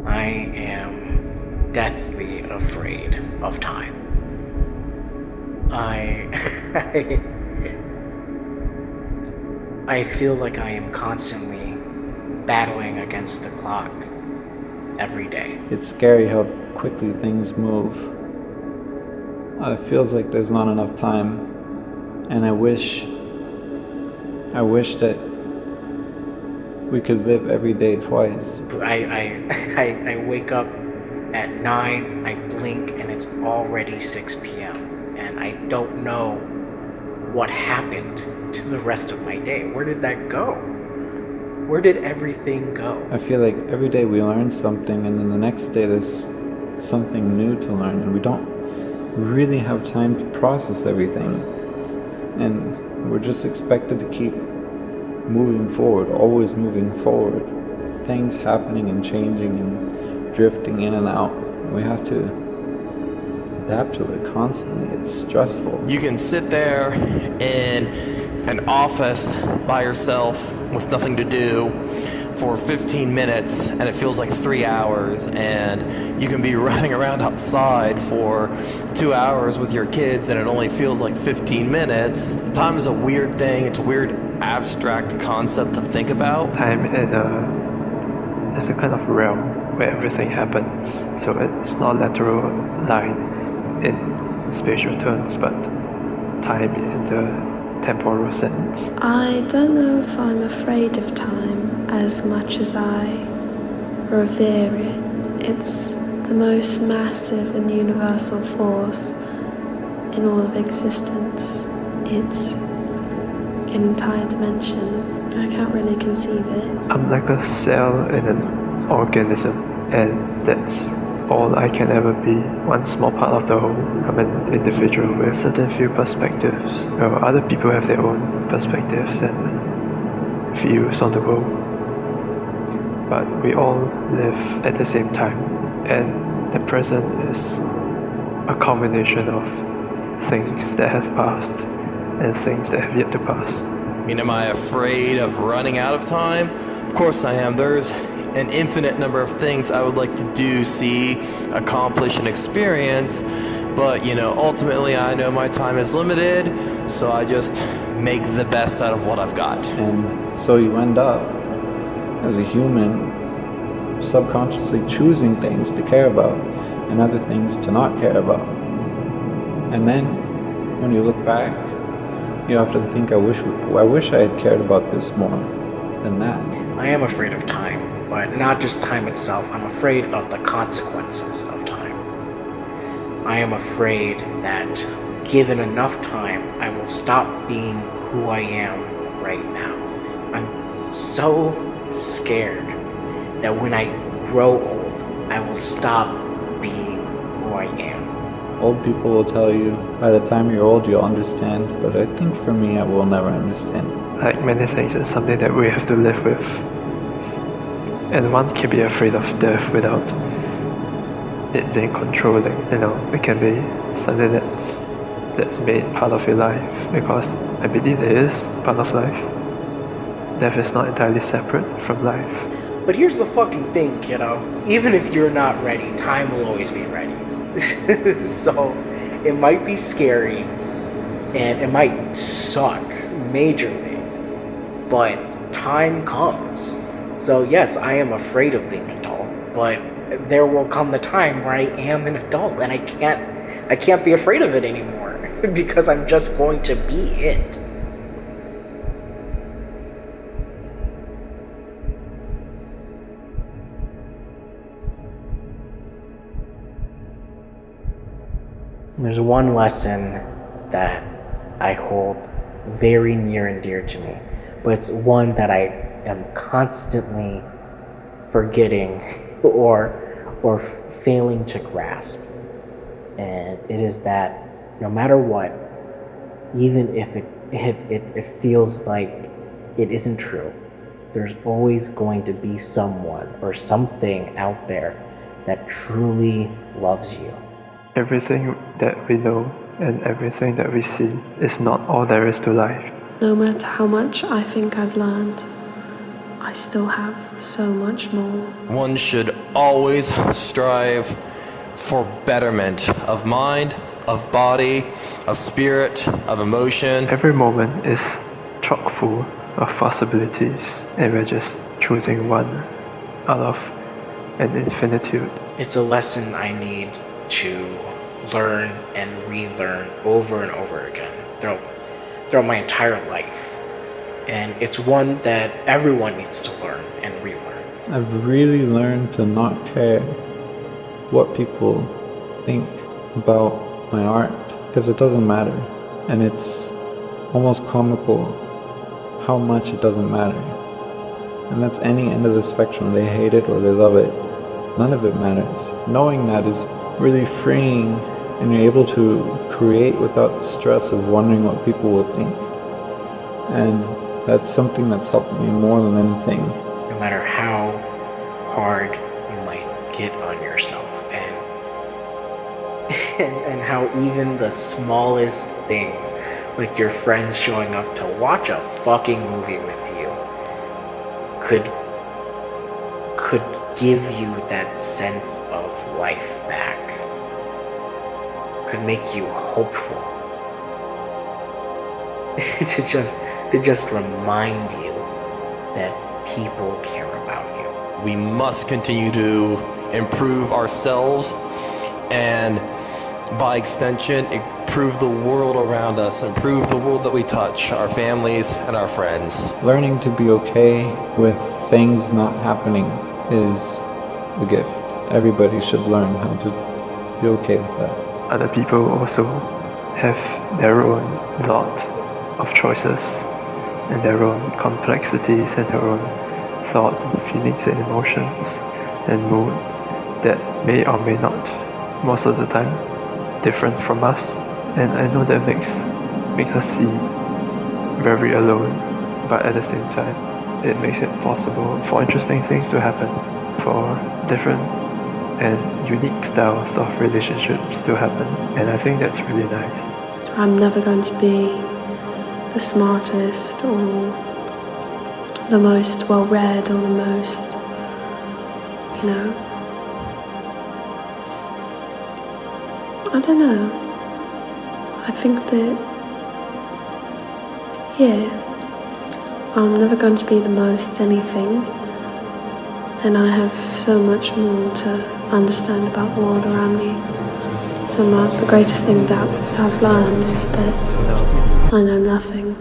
I am deathly afraid of time. I, I feel like I am constantly battling against the clock every day. It's scary how quickly things move. It feels like there's not enough time, and I wish that we could live every day twice. I wake up at 9, I blink, and it's already 6 p.m. And I don't know what happened to the rest of my day. Where did that go? Where did everything go? I feel like every day we learn something, and then the next day there's something new to learn, and we don't really have time to process everything. And we're just expected to keep moving forward, always moving forward. Things happening and changing and drifting in and out. We have to adapt to it constantly. It's stressful. You can sit there in an office by yourself with nothing to do for 15 minutes and it feels like 3 hours, and you can be running around outside for 2 hours with your kids and it only feels like 15 minutes. Time is a weird thing. It's a weird abstract concept to think about. Time is a kind of realm where everything happens, so it's not literal line in spatial terms, but time in the temporal sense. I don't know if I'm afraid of time as much as I revere it. It's the most massive and universal force in all of existence. It's an entire dimension. I can't really conceive it. I'm like a cell in an organism, and that's all I can ever be, one small part of the whole. I'm an individual with certain few perspectives. Other people have their own perspectives and views on the world. But we all live at the same time, and the present is a combination of things that have passed and things that have yet to pass. I mean, am I afraid of running out of time? Of course I am. There's an infinite number of things I would like to do, see, accomplish, and experience. But, ultimately I know my time is limited, so I just make the best out of what I've got. And so you end up, as a human, subconsciously choosing things to care about and other things to not care about. And then, when you look back, you often think, I wish I had cared about this more than that. I am afraid of time, but not just time itself. I'm afraid of the consequences of time. I am afraid that given enough time, I will stop being who I am right now. I'm so scared that when I grow old, I will stop being who I am. Old people will tell you, by the time you're old, you'll understand, but I think for me, I will never understand. Like many things, it's something that we have to live with. And one can be afraid of death without it being controlling. It can be something that's made part of your life, because I believe it is part of life. Death is not entirely separate from life. But here's the fucking thing, kiddo. Even if you're not ready, time will always be ready. So, it might be scary, and it might suck majorly, but time comes. So yes, I am afraid of being an adult, but there will come the time where I am an adult, and I can't be afraid of it anymore, because I'm just going to be it. There's one lesson that I hold very near and dear to me, but it's one that I am constantly forgetting or failing to grasp. And it is that no matter what, even if it feels like it isn't true, there's always going to be someone or something out there that truly loves you. Everything that we know and everything that we see is not all there is to life. No matter how much I think I've learned, I still have so much more. One should always strive for betterment of mind, of body, of spirit, of emotion. Every moment is chock full of possibilities, and we're just choosing one out of an infinitude. It's a lesson I need to learn and relearn over and over again throughout my entire life. And it's one that everyone needs to learn and relearn. I've really learned to not care what people think about my art, because it doesn't matter. And it's almost comical how much it doesn't matter. And that's any end of the spectrum. They hate it or they love it. None of it matters. Knowing that is really freeing, and you're able to create without the stress of wondering what people will think. And that's something that's helped me more than anything. No matter how hard you might get on yourself, and how even the smallest things, like your friends showing up to watch a fucking movie with you, could give you that sense of life back, could make you hopeful. to just remind you that people care about you. We must continue to improve ourselves and, by extension, improve the world around us, improve the world that we touch, our families and our friends. Learning to be okay with things not happening is the gift. Everybody should learn how to be okay with that. Other people also have their own lot of choices and their own complexities and their own thoughts and feelings and emotions and moods that may or may not, most of the time, different from us. And I know that makes us seem very alone, but at the same time, it makes it possible for interesting things to happen, for different and unique styles of relationships to happen. And I think that's really nice. I'm never going to be the smartest or the most well-read or the most, I don't know. I think that, I'm never going to be the most anything, and I have so much more to understand about the world around me. So the greatest thing that I've learned is that I know nothing.